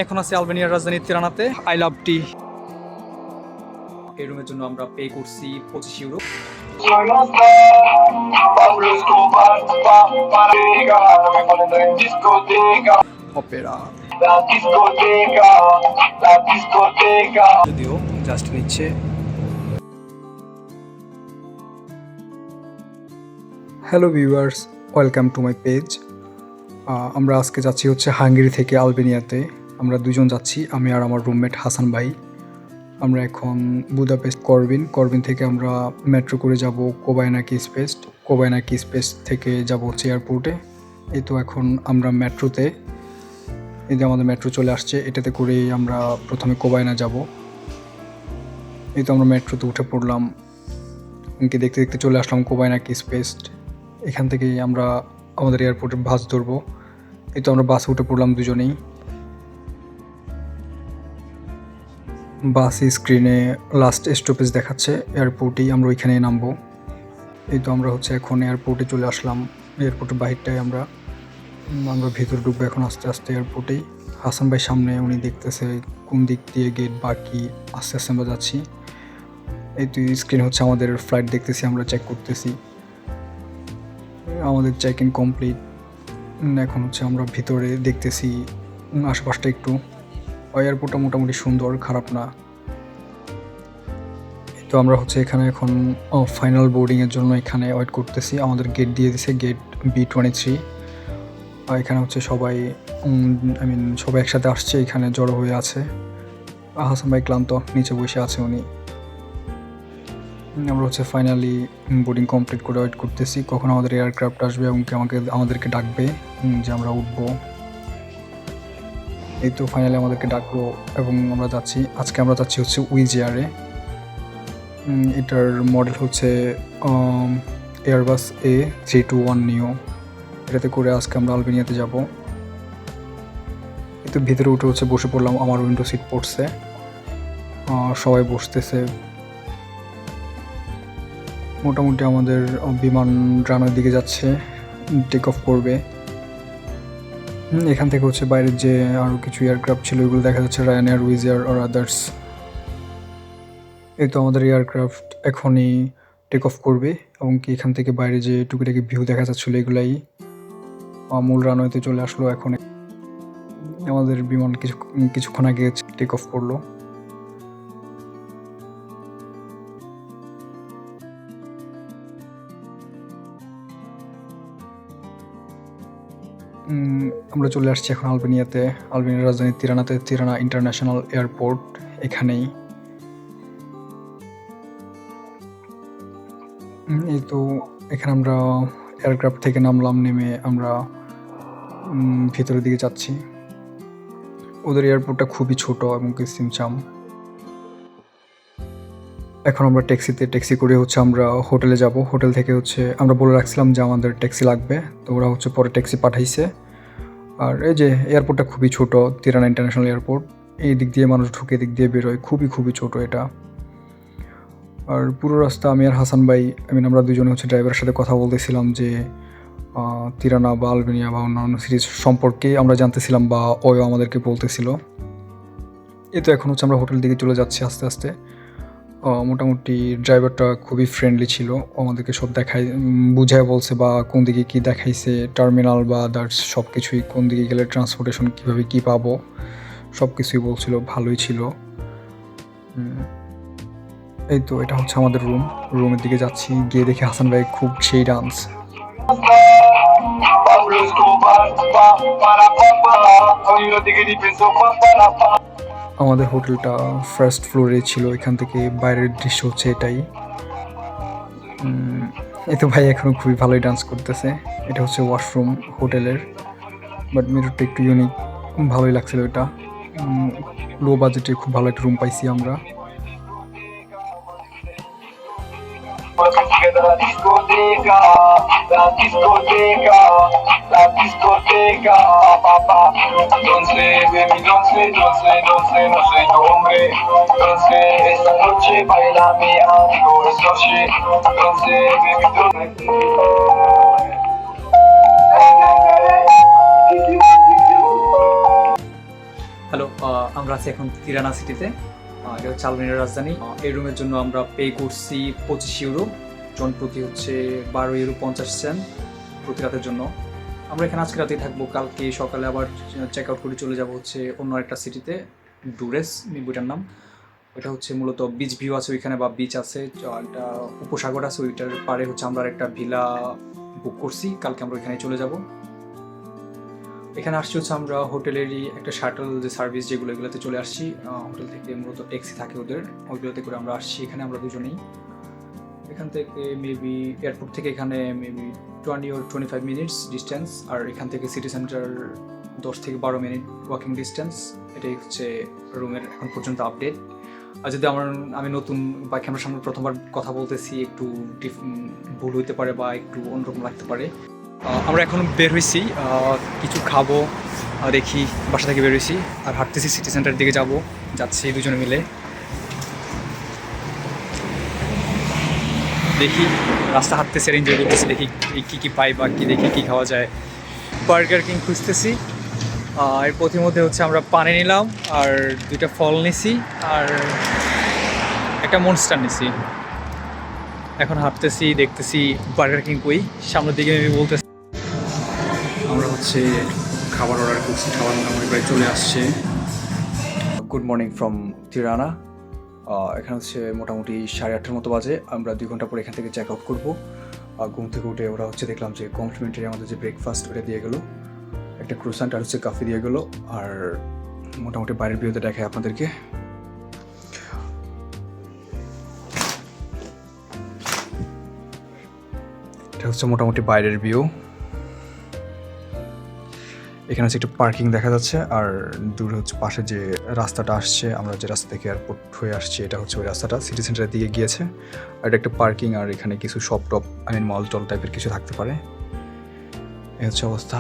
এখন আছি আলবেনিয়ার রাজধানী তিরানাতে। আই লাভ টি। এই রুমের জন্য আমরা পে করছি 25 ইউরো। অপেরা যদিও জাস্ট নিচ্ছে। Hello viewers, welcome to my page. আমরা আজকে যাচ্ছি হচ্ছে হাঙ্গেরি থেকে আলবেনিয়াতে। আমরা দুজন যাচ্ছি, আমি আর আমার রুমমেট হাসান ভাই। আমরা এখন বুদাপেস্ট করবিন থেকে আমরা মেট্রো করে যাব কোবায়নাকি স্পেস থেকে যাব হচ্ছে এয়ারপোর্টে। এই তো এখন আমরা মেট্রোতে, এই যে আমাদের মেট্রো চলে আসছে, এটাতে করেই আমরা প্রথমে কোবায়না যাব। এই তো আমরা মেট্রোতে উঠে পড়লাম, দেখতে দেখতে চলে আসলাম কোবায়নাকি স্পেস। এখান থেকেই আমরা আমাদের এয়ারপোর্টের বাস ধরবো। এই তো আমরা বাসে উঠে পড়লাম দুজনেই। বাস স্ক্রিনে লাস্ট স্টপেজ দেখাচ্ছে এয়ারপোর্টেই, আমরা ওইখানেই নামবো। এই তো আমরা হচ্ছে এখন এয়ারপোর্টে চলে আসলাম। এয়ারপোর্টের বাহিরটায় আমরা ভেতরে ঢুকবো এখন আস্তে আস্তে এয়ারপোর্টেই। হাসান ভাই সামনে, উনি দেখতেছে কোন দিক দিয়ে গেট, বাকি আস্তে আস্তে আমরা যাচ্ছি। এই তো স্ক্রিন হচ্ছে আমাদের ফ্লাইট দেখতেছি, আমরা চেক করতেছি। আমাদের চেক ইন কমপ্লিট। এখন হচ্ছে আমরা ভিতরে দেখতেছি আশেপাশটা একটু। এয়ারপোর্টটা মোটামুটি সুন্দর, খারাপ না। তো আমরা হচ্ছে এখানে এখন ফাইনাল বোর্ডিংয়ের জন্য এখানে ওয়েট করতেছি। আমাদের গেট দিয়ে দিছে, গেট B23। এখানে হচ্ছে সবাই সবাই একসাথে আসছে, এখানে জড়ো হয়ে আছে। হাসান ভাই ক্লান্ত, নিচে বসে আছে উনি। আমরা হচ্ছে ফাইনালি বোর্ডিং কমপ্লিট করে ওয়েট করতেছি কখন আমাদের এয়ারক্রাফট আসবে এবং আমাদেরকে ডাকবে যে আমরা উঠবো। এই তো ফাইনালি আমাদেরকে ডাকলো এবং আমরা যাচ্ছি। আজকে আমরা যাচ্ছি হচ্ছে উইজেয়ারে। এটার মডেল হচ্ছে এয়ারবাস A321 নিও। এটাতে করে আজকে আমরা আলবেনিয়াতে যাব। কিন্তু ভিতরে উঠে হচ্ছে বসে পড়লাম, আমার উইন্ডো সিট পড়ছে, সবাই বসতেছে। মোটামুটি আমাদের বিমান রানের দিকে যাচ্ছে, টেক অফ করবে। এখান থেকে হচ্ছে বাইরের যে আরও কিছু এয়ারক্রাফট ছিল ওইগুলো দেখা যাচ্ছে, রায়ানএয়ার, উইজেয়ার আর আদার্স। এই তো আমাদের এয়ারক্রাফট এখনই টেক অফ করবে এবং কি এখান থেকে বাইরে যে টুকিটাকি ভিউ দেখা যাচ্ছিলো এগুলাই মূল রানওয়েতে চলে আসলো। এখন আমাদের বিমান কিছুক্ষণ আগে টেক অফ করলো। আমরা চলে আসছি এখন আলবেনিয়াতে, আলবেনিয়ার রাজধানী তিরানাতে, তিরানা ইন্টারন্যাশনাল এয়ারপোর্ট এখানেই। এই তো এখানে আমরা এয়ারক্রাফট থেকে নামলাম, নেমে আমরা ভিতরের দিকে যাচ্ছি। ওদের এয়ারপোর্টটা খুবই ছোট এবং কি সিমচাম। এখন আমরা ট্যাক্সি করে হচ্ছে আমরা হোটেলে যাব। হোটেল থেকে হচ্ছে আমরা বলে রাখছিলাম যে আমাদের ট্যাক্সি লাগবে, তো ওরা হচ্ছে পরে ট্যাক্সি পাঠাইছে। আর এই যে এয়ারপোর্টটা খুবই ছোট, তিরানা ইন্টারন্যাশনাল এয়ারপোর্ট। এই দিক দিয়ে মানুষ ঢুকে, দিক দিয়ে বেরোয়, খুবই ছোট এটা। আর পুরো রাস্তা আমি আর হাসান ভাই আমরা দুজনে হচ্ছে ড্রাইভারের সাথে কথা বলতেছিলাম যে তিরানা বা আলবেনিয়া বা অন্যান্য সিরিজ সম্পর্কে আমরা জানতেছিলাম বা ওও আমাদেরকে বলতেছিল। এই তো এখন হচ্ছে আমরা হোটেল দিকে চলে যাচ্ছি আস্তে আস্তে। মোটামুটি ড্রাইভারটা খুবই ফ্রেন্ডলি ছিল, আমাদেরকে সব বুঝায় বলছে বা কোন দিকে কী দেখাইছে, টার্মিনাল বা আদার্স সব কিছুই, কোন দিকে গেলে ট্রান্সপোর্টেশন কীভাবে কী পাবো সব কিছুই বলছিল, ভালোই ছিল। এই তো এটা হচ্ছে আমাদের রুমের দিকে যাচ্ছি, গিয়ে দেখি হাসান ভাই খুব সেই ডান্স। আমাদের হোটেলটা ফার্স্ট ফ্লোরে ছিল, এখান থেকে বাইরের দৃশ্য হচ্ছে এটাই। এই তো ভাই এখনও খুবই ভালোই ডান্স করতেছে। এটা হচ্ছে ওয়াশরুম হোটেলের, বাট মেরুটা একটু ইউনিক, ভালোই লাগছিল এটা। লো বাজেটে খুব ভালো একটা রুম পাইছি আমরা। La discoteca, la discoteca, la discoteca, pa pa. Entonces, baby, no sé tu hombre. Entonces, esta noche baila mi amigo, es noche. Entonces, baby, tú hello, আমরা আছি এখন তিরানা সিটিতে। এটা হচ্ছে আলবেনিয়ার রাজধানী। এই রুমের জন্য আমরা পে করছি 25 ইউরো, জন প্রতি হচ্ছে 12 ইউরো 50 সেন্ট প্রতি রাতের জন্য। আমরা এখানে আজকে রাতেই থাকবো, কালকে সকালে আবার চেক আউট করে চলে যাব হচ্ছে অন্য একটা সিটিতে, ডুরেস বইটার নাম। ওইটা হচ্ছে মূলত বিচ ভিউ আছে ওইখানে, বা বিচ আছে, একটা উপসাগর আছে, ওইটার পারে হচ্ছে আমরা একটা ভিলা বুক করছি, কালকে আমরা ওইখানে চলে যাব। এখানে আসছি হচ্ছে আমরা হোটেলেরই একটা শাটল যে সার্ভিস যেগুলো, এগুলোতে চলে আসছি। হোটেল থেকে মূলত ট্যাক্সি থাকে ওদের, ওইগুলোতে করে আমরা আসছি এখানে, আমরা দুজনেই। এখান থেকে মেবি এয়ারপোর্ট থেকে এখানে মেবি 20 or 25 মিনিটস ডিস্টেন্স, আর এখান থেকে সিটি সেন্টার 10 থেকে 12 মিনিট ওয়াকিং ডিস্টেন্স। এটাই হচ্ছে রুমের এখন পর্যন্ত আপডেট। আর যদি আমি নতুন বা ক্যামেরার সামনে প্রথমবার কথা বলতেছি, একটু ভুল হইতে পারে বা একটু অন্যরকম লাগতে পারে। আমরা এখন বের হয়েছি, কিছু খাবো, দেখি বাসা থেকে বের হয়েছি, আর হাঁটতেছি সিটি সেন্টারের দিকে যাচ্ছি দুজনে মিলে। দেখি রাস্তা হাঁটতেছি, এনজয় করতেছি, দেখি কী পাই বা দেখি কী খাওয়া যায়। বার্গার কিং খুঁজতেছি। এর পথিমধ্যে হচ্ছে আমরা পানি নিলাম, আর 2টা ফল নিছি, আর একটা মনস্টার নিছি। এখন হাঁটতেছি, দেখতেছি বার্গার কিং কই, সামনের দিকে আমি বলতেছি। আমরা হচ্ছে খাবার অর্ডার করছি, খাবার মোটামুটি প্রায় চলে আসছে। Good morning from Tirana. এখানে হচ্ছে মোটামুটি 8:30 মতো বাজে। আমরা 2 ঘন্টা পরে এখান থেকে চেক আউট করবো। ঘুম থেকে উঠে ওরা হচ্ছে দেখলাম যে কমপ্লিমেন্টারি আমাদের যে ব্রেকফাস্ট ওটা দিয়ে গেলো, একটা ক্রোসান্ট আর হচ্ছে কফি দিয়ে গেলো। আর মোটামুটি বাইরের ভিউতে দেখায় আপনাদেরকে। এটা হচ্ছে মোটামুটি বাইরের ভিউ। এখানে হচ্ছে একটু পার্কিং দেখা যাচ্ছে, আর দূরে হচ্ছে পাশে যে রাস্তাটা আসছে, আমরা যে রাস্তা থেকে এয়ারপোর্ট হয়ে আসছি, এটা হচ্ছে ওই রাস্তাটা সিটি সেন্টারের দিকে গিয়েছে। আর এটা একটা পার্কিং, আর এখানে কিছু শপ টপ মল টল টাইপের কিছু থাকতে পারে। এই হচ্ছে অবস্থা।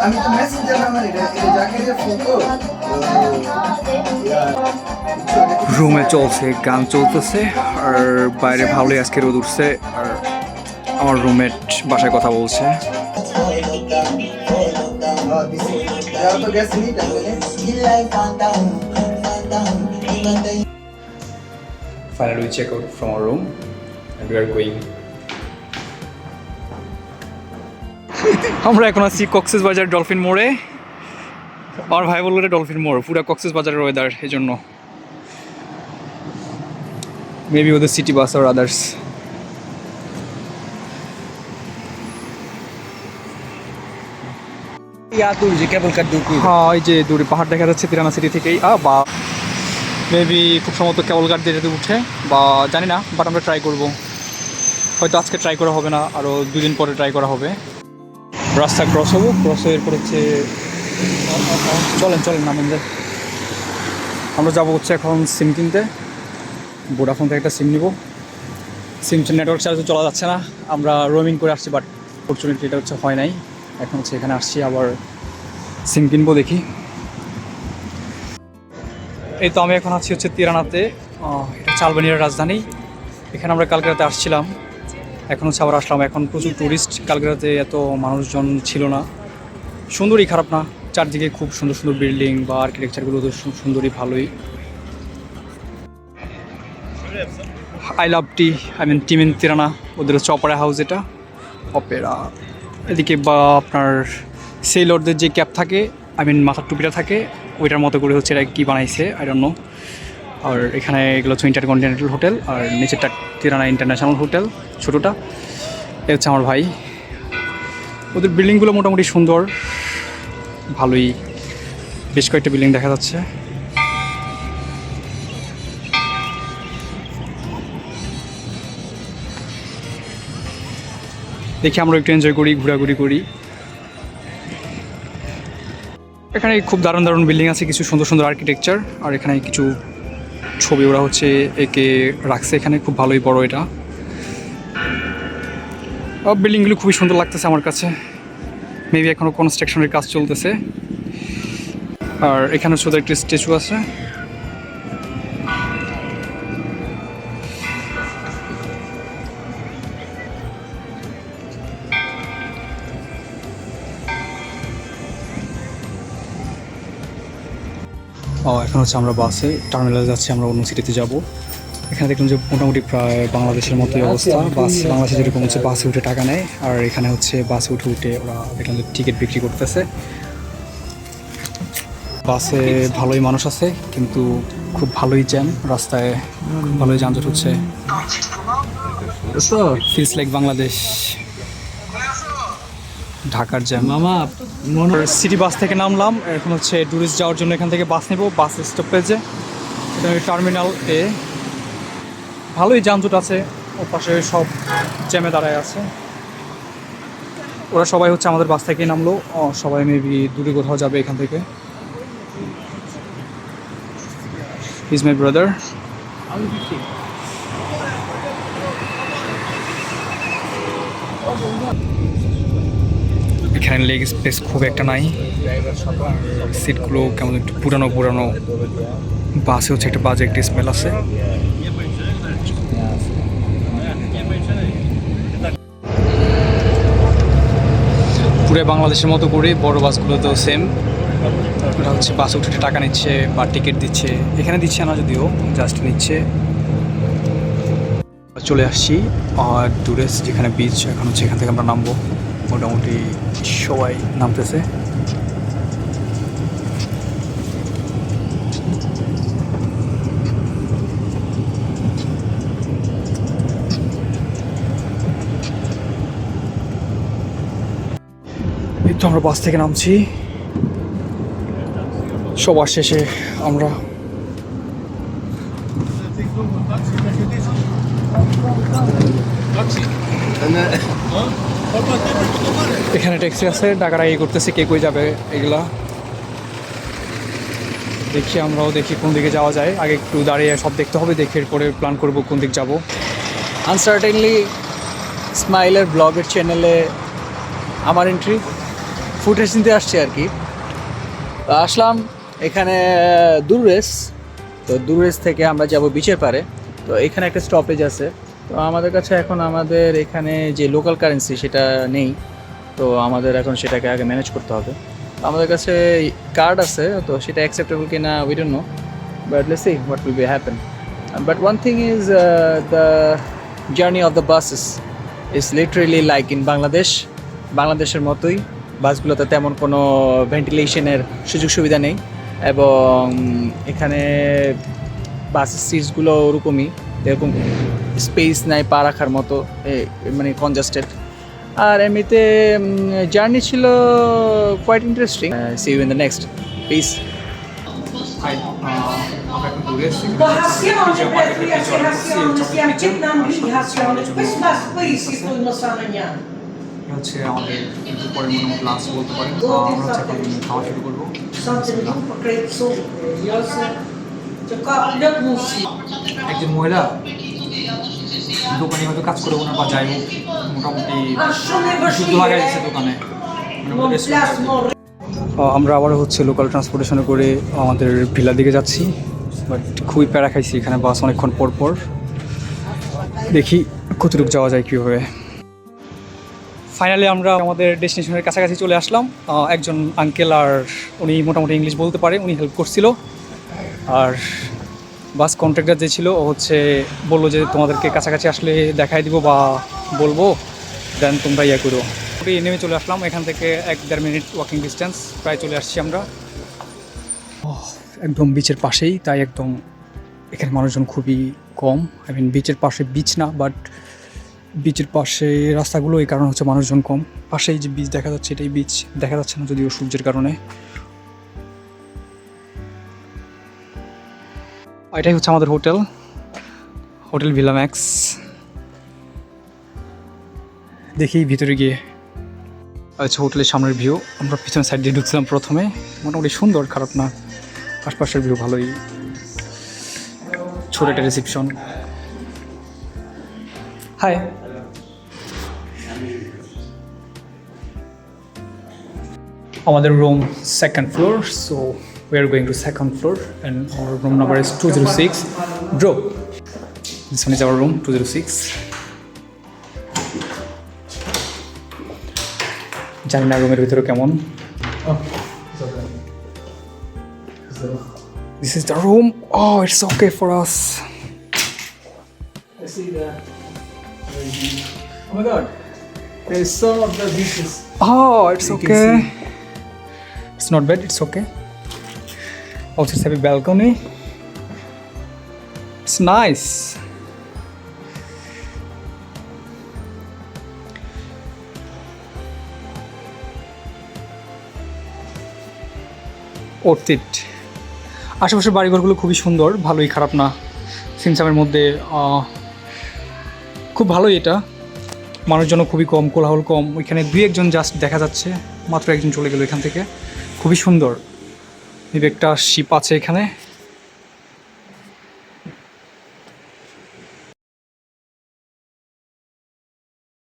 আমি তো মেসেঞ্জার আমার এটা জাকিরের ফটো। রুমে চলছে, গান চলতেছে, আর বাইরে ভালোই আজকে রোদ উঠছে। আর আমার রুমমেট বাসায় কথা বলছে। Finally we check out from our room and we are going. আমরা এখন আছি কক্সবাজার ডলফিন মোড়ে। আমার ভাই বললো এটা ডলফিন মোড়, পুরো কক্সবাজারের ওয়েদার, এই জন্য মেবি ওদের সিটি বাস আর আদার্স। হ্যাঁ, এই যে দূরে পাহাড় দেখা যাচ্ছে তিরানা সিটি থেকেই। বা মেবি খুব সম্ভবত কেবল গাড়ি দিয়ে উঠে, বা জানি না, বাট আমরা ট্রাই করবো। হয়তো আজকে ট্রাই করা হবে না, আরও 2 দিন পরে ট্রাই করা হবে। রাস্তা ক্রস হবো, ক্রস হয়ে এরপর হচ্ছে চলেন নামেন যায়। আমরা যাবো হচ্ছে এখন সিম কিনতে, ভোডাফোন থেকে একটা সিম নিব। সিম নেটওয়ার্ক চার্জে চলা যাচ্ছে না, আমরা রোমিং করে আসছি, বাট ফরচুনেটলি এটা হচ্ছে হয় নাই। এখন হচ্ছে এখানে আসছি, আবার সিম কিনবো, দেখি। এই তো আমি এখন আছি হচ্ছে তিরানাতে, এটা হচ্ছে আলবেনিয়ার রাজধানী। এখানে আমরা কালকে রাতে আসছিলাম, এখন হচ্ছে আবার আসলাম। এখন প্রচুর টুরিস্ট, কালকে রাতে এত মানুষজন ছিল না। সুন্দরই, খারাপ না, চারদিকে খুব সুন্দর সুন্দর বিল্ডিং বা আর্কিটেকচারগুলো তো সুন্দরই, ভালোই। I love team in Tirana, ওদের হচ্ছে অপেরা হাউস, এটা অপেরা। এদিকে বা আপনার সেলরদের যে ক্যাপ থাকে, মাথার টুপিটা থাকে, ওইটার মতো করে হচ্ছে এটা কী বানাইছে আই ডোন্ট নো। আর এখানে এগুলো হচ্ছে ইন্টারকন্টিনেন্টাল হোটেল, আর নিচেরটা তিরানা ইন্টারন্যাশনাল হোটেল, ছোটোটা। এ হচ্ছে আমার ভাই। ওদের বিল্ডিংগুলো মোটামুটি সুন্দর, ভালোই, বেশ কয়েকটা বিল্ডিং দেখা যাচ্ছে। দেখি আমরা একটু এনজয় করি, ঘোরাঘুরি করি। এখানে খুব দারুণ বিল্ডিং আছে, কিছু সুন্দর সুন্দর আর্কিটেকচার, আর এখানে কিছু ছবি ওরা হচ্ছে একে রাখছে এখানে, খুব ভালোই বড় এটা। বিল্ডিংগুলো খুবই সুন্দর লাগতেছে আমার কাছে। মেবি এখনও কনস্ট্রাকশনের কাজ চলতেছে। আর এখানে শুধু একটা স্ট্যাচু আছে। এখন হচ্ছে আমরা বাসে টার্মিনালে যাচ্ছি, আমরা অন্য সিটিতে যাব। এখানে দেখলাম যে মোটামুটি প্রায় বাংলাদেশের মতোই অবস্থা। বাংলাদেশে যেরকম হচ্ছে বাসে উঠে টাকা নেয়, আর এখানে হচ্ছে বাসে উঠে উঠে ওরা দেখলাম যে টিকিট বিক্রি করতেছে। বাসে ভালোই মানুষ আছে, কিন্তু খুব ভালোই জ্যাম রাস্তায়, খুব ভালোই যানজট হচ্ছে। ফিলস লাইক বাংলাদেশ, ঢাকার জ্যাম। মামা সিটি বাস থেকে নামলাম, এখন হচ্ছে ট্যুরিস্ট যাওয়ার জন্য এখান থেকে বাস নেব। বাস স্টপেজে টার্মিনাল এ ভালোই যানজট আছে, ও পাশে সব জ্যামে দাঁড়ায় আছে। ওরা সবাই হচ্ছে আমাদের বাস থেকেই নামলো, সবাই মেবি দূরে কোথাও যাবে এখান থেকে। He's my brother. এখানে লেগ স্পেস খুব একটা নাই, সিটগুলো কেমন একটু পুরানো পুরানো। বাসে হচ্ছে একটা বাজে একটা স্মেল আছে। পুরো বাংলাদেশের মতো করে বড় বাসগুলোতেও সেম, ওরা হচ্ছে বাস উঠে টাকা নিচ্ছে বা টিকিট দিচ্ছে। এখানে দিচ্ছে না যদিও, জাস্ট নিচ্ছে। চলে আসছি আর ট্যুরিস্ট যেখানে বিচ, এখন হচ্ছে এখান থেকে আমরা নামবো। মোটামুটি সবাই নামতেছে। এই তো আমরা বাস থেকে নামছি। সবার শেষে আমরা এখানে ট্যাক্সি আছে, টাকাটা এই করতেছে, কে কই যাবে এগুলা দেখি। আমরাও দেখি কোন দিকে যাওয়া যায়, আগে একটু দাঁড়িয়ে সব দেখতে হবে, দেখে এরপরে প্ল্যান করব কোন দিক যাব। আনসার্টেনলি স্মাইলের ব্লগের চ্যানেলে আমার এন্ট্রি, ফুটেজ নিতে আসছি আর কি। তো আসলাম এখানে দূররেস, তো দূররেস থেকে আমরা যাব বিচের পারে। তো এখানে একটা স্টপেজ আছে, তো আমাদের কাছে এখন আমাদের এখানে যে লোকাল কারেন্সি সেটা নেই, তো আমাদের এখন সেটাকে আগে ম্যানেজ করতে হবে। আমাদের কাছে কার্ড আছে, তো সেটা অ্যাকসেপ্টেবল কিনা we don't know, but let's see what will be happen. But one thing is the journey of the buses is literally like in Bangladesh. বাংলাদেশের মতোই বাসগুলোতে তেমন কোনো ভেন্টিলেশনের সুযোগ সুবিধা নেই, এবং এখানে বাসের সিটসগুলো ওরকমই, এরকম স্পেস নাই পা রাখার মতো, মানে কনজাস্টেড। আর এমনিতে জার্নি ছিল quite interesting. See you in the next piece. হচ্ছে আমাদের দুপুরের মোটামুটি লাঞ্চ বলতে পারেন। আমরা হচ্ছে এখন খাওয়া শুরু করবো। একজন মহিলা দোকানে হয়তো কাজ করে ওনার বা যাই হোক, মোটামুটি শুদ্ধ লাগাই দিচ্ছে দোকানে। আমরা আবার হচ্ছে লোকাল ট্রান্সপোর্টেশনে করে আমাদের ভিলার দিকে যাচ্ছি, বাট খুবই প্যারা খাইছি এখানে। বাস অনেকক্ষণ পর পর, দেখি কতটুকু যাওয়া যায় কীভাবে। ফাইনালি আমরা আমাদের ডেস্টিনেশনের কাছাকাছি চলে আসলাম। একজন আঙ্কেল, আর উনি মোটামুটি ইংলিশ বলতে পারে, উনি হেল্প করছিল। আর বাস কন্ট্রাক্টর যে ছিল ও হচ্ছে বললো যে তোমাদেরকে কাছাকাছি আসলে দেখাই দিব বা বলবো, দেন তোমরা ইয়ে করো। নেমে চলে আসলাম এখান থেকে 1-1.5 মিনিট ওয়াকিং ডিস্টেন্স, প্রায় চলে আসছি আমরা। একদম বিচের পাশেই, তাই একদম এখানে মানুষজন খুবই কম। আই মিন বিচের পাশে বিচ না, বাট বিচের পাশে রাস্তাগুলো, এই কারণে হচ্ছে মানুষজন কম। পাশেই যে বিচ দেখা যাচ্ছে, এটাই বিচ দেখা যাচ্ছে না যদিও সূর্যের কারণে। এটাই হচ্ছে আমাদের হোটেল, হোটেল ভিলা ম্যাক্স। দেখি ভিতরে গিয়ে। আচ্ছা, হোটেলের সামনের ভিউ। আমরা পিছনের সাইড দিয়ে ঢুকছিলাম প্রথমে, মোটামুটি সুন্দর, খারাপ না। আশপাশের ভিউ ভালোই, ছোট একটা রিসেপশন। হাই। আমাদের room second floor, so we are going to second floor and our room number is 206. Bro, this one is our room 206. জানি না রুমের ভিতরে কেমন। This is the room. Oh, it's okay for us. I see that. Oh my god. There is some of the dishes. Oh, it's You can okay. see. It's not bad. It's okay. Also, it's have a balcony. It's nice. Worth it. আশেপাশের বাড়িঘরগুলো খুবই সুন্দর, ভালোই, খারাপ না। সিমসামের মধ্যে খুব ভালোই এটা। মানুষজন খুবই কম, কোলাহল কম। ওইখানে দুই একজন জাস্ট দেখা যাচ্ছে, মাত্র একজন চলে গেল এখান থেকে। খুবই সুন্দর। একটা শিপ আছে এখানে।